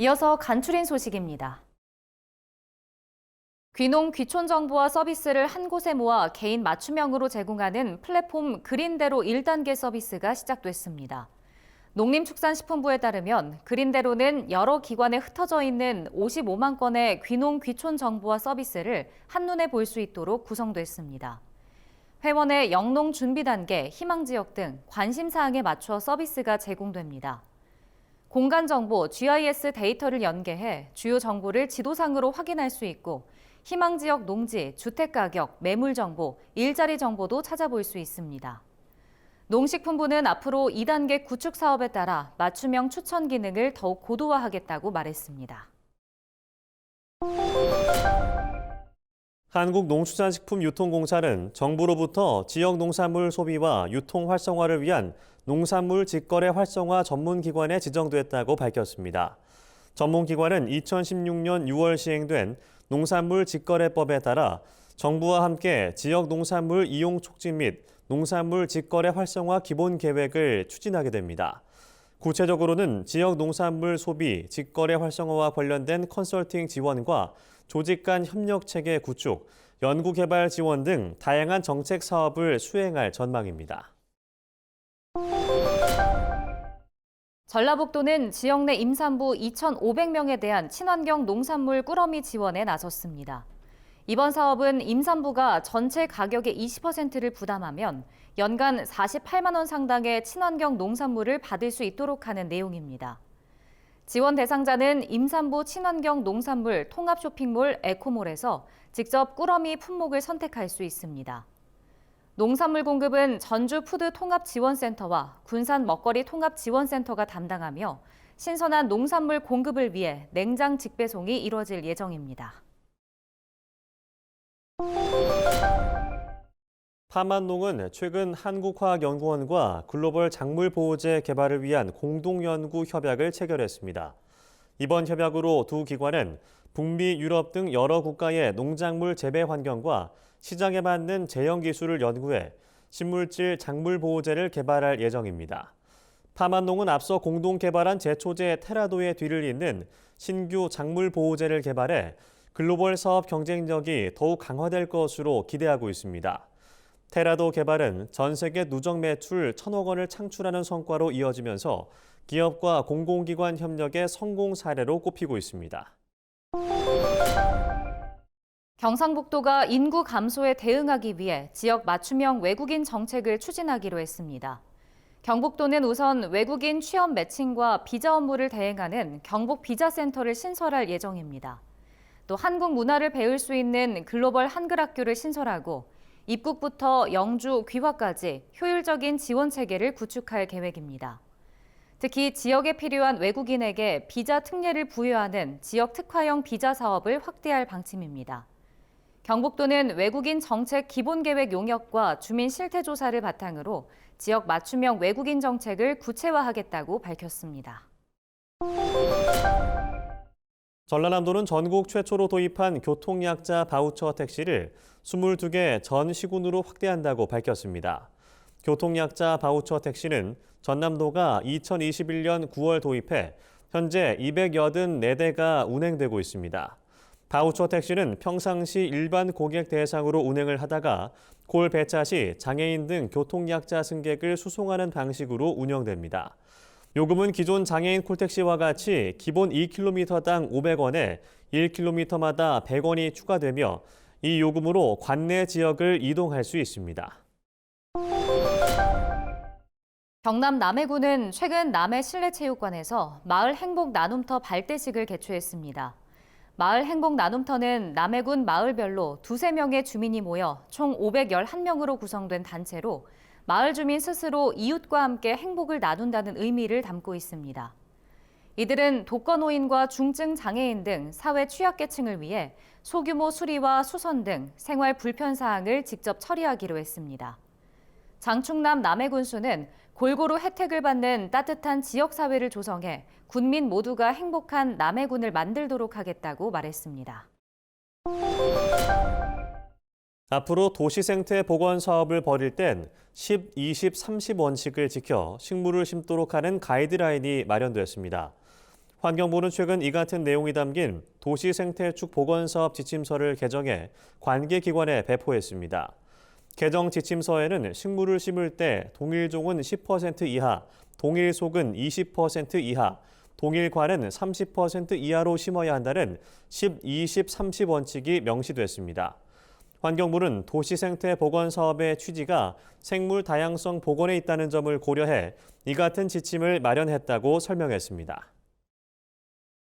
이어서 간추린 소식입니다. 귀농 귀촌 정보와 서비스를 한 곳에 모아 개인 맞춤형으로 제공하는 플랫폼 그린대로 1단계 서비스가 시작됐습니다. 농림축산식품부에 따르면 그린대로는 여러 기관에 흩어져 있는 55만 건의 귀농 귀촌 정보와 서비스를 한눈에 볼 수 있도록 구성됐습니다. 회원의 영농 준비 단계, 희망 지역 등 관심 사항에 맞춰 서비스가 제공됩니다. 공간 정보, GIS 데이터를 연계해 주요 정보를 지도상으로 확인할 수 있고 희망 지역 농지, 주택 가격, 매물 정보, 일자리 정보도 찾아볼 수 있습니다. 농식품부는 앞으로 2단계 구축 사업에 따라 맞춤형 추천 기능을 더욱 고도화하겠다고 말했습니다. 한국농수산식품유통공사는 정부로부터 지역 농산물 소비와 유통 활성화를 위한 농산물 직거래 활성화 전문기관에 지정됐다고 밝혔습니다. 전문기관은 2016년 6월 시행된 농산물 직거래법에 따라 정부와 함께 지역 농산물 이용 촉진 및 농산물 직거래 활성화 기본 계획을 추진하게 됩니다. 구체적으로는 지역 농산물 소비, 직거래 활성화와 관련된 컨설팅 지원과 조직 간 협력 체계 구축, 연구개발 지원 등 다양한 정책 사업을 수행할 전망입니다. 전라북도는 지역 내 임산부 2,500명에 대한 친환경 농산물 꾸러미 지원에 나섰습니다. 이번 사업은 임산부가 전체 가격의 20%를 부담하면 연간 48만 원 상당의 친환경 농산물을 받을 수 있도록 하는 내용입니다. 지원 대상자는 임산부 친환경 농산물 통합 쇼핑몰 에코몰에서 직접 꾸러미 품목을 선택할 수 있습니다. 농산물 공급은 전주 푸드 통합 지원센터와 군산 먹거리 통합 지원센터가 담당하며 신선한 농산물 공급을 위해 냉장 직배송이 이뤄질 예정입니다. 파만농은 최근 한국화학연구원과 글로벌 작물보호제 개발을 위한 공동연구 협약을 체결했습니다. 이번 협약으로 두 기관은 북미, 유럽 등 여러 국가의 농작물 재배 환경과 시장에 맞는 제형 기술을 연구해 식물질 작물보호제를 개발할 예정입니다. 파만농은 앞서 공동 개발한 제초제 테라도의 뒤를 잇는 신규 작물보호제를 개발해 글로벌 사업 경쟁력이 더욱 강화될 것으로 기대하고 있습니다. 테라도 개발은 전 세계 누적 매출 1,000억 원을 창출하는 성과로 이어지면서 기업과 공공기관 협력의 성공 사례로 꼽히고 있습니다. 경상북도가 인구 감소에 대응하기 위해 지역 맞춤형 외국인 정책을 추진하기로 했습니다. 경북도는 우선 외국인 취업 매칭과 비자 업무를 대행하는 경북 비자센터를 신설할 예정입니다. 또 한국 문화를 배울 수 있는 글로벌 한글 학교를 신설하고 입국부터 영주, 귀화까지 효율적인 지원 체계를 구축할 계획입니다. 특히 지역에 필요한 외국인에게 비자 특례를 부여하는 지역 특화형 비자 사업을 확대할 방침입니다. 경북도는 외국인 정책 기본계획 용역과 주민 실태 조사를 바탕으로 지역 맞춤형 외국인 정책을 구체화하겠다고 밝혔습니다. 전라남도는 전국 최초로 도입한 교통약자 바우처 택시를 22개 전 시군으로 확대한다고 밝혔습니다. 교통약자 바우처 택시는 전남도가 2021년 9월 도입해 현재 284대가 운행되고 있습니다. 바우처 택시는 평상시 일반 고객 대상으로 운행을 하다가 콜 배차 시 장애인 등 교통약자 승객을 수송하는 방식으로 운영됩니다. 요금은 기존 장애인 콜택시와 같이 기본 2km당 500원에 1km마다 100원이 추가되며 이 요금으로 관내 지역을 이동할 수 있습니다. 경남 남해군은 최근 남해 실내체육관에서 마을 행복 나눔터 발대식을 개최했습니다. 마을 행복 나눔터는 남해군 마을별로 2~3명의 주민이 모여 총 511명으로 구성된 단체로 마을 주민 스스로 이웃과 함께 행복을 나눈다는 의미를 담고 있습니다. 이들은 독거노인과 중증 장애인 등 사회 취약계층을 위해 소규모 수리와 수선 등 생활 불편 사항을 직접 처리하기로 했습니다. 장충남 남해군수는 골고루 혜택을 받는 따뜻한 지역사회를 조성해 군민 모두가 행복한 남해군을 만들도록 하겠다고 말했습니다. 앞으로 도시생태 복원 사업을 벌일 땐 10, 20, 30 원칙을 지켜 식물을 심도록 하는 가이드라인이 마련됐습니다. 환경부는 최근 이 같은 내용이 담긴 도시생태축 보건사업 지침서를 개정해 관계기관에 배포했습니다. 개정 지침서에는 식물을 심을 때 동일종은 10% 이하, 동일속은 20% 이하, 동일과는 30% 이하로 심어야 한다는 10, 20, 30 원칙이 명시됐습니다. 환경부는 도시생태보건사업의 취지가 생물 다양성 복원에 있다는 점을 고려해 이 같은 지침을 마련했다고 설명했습니다.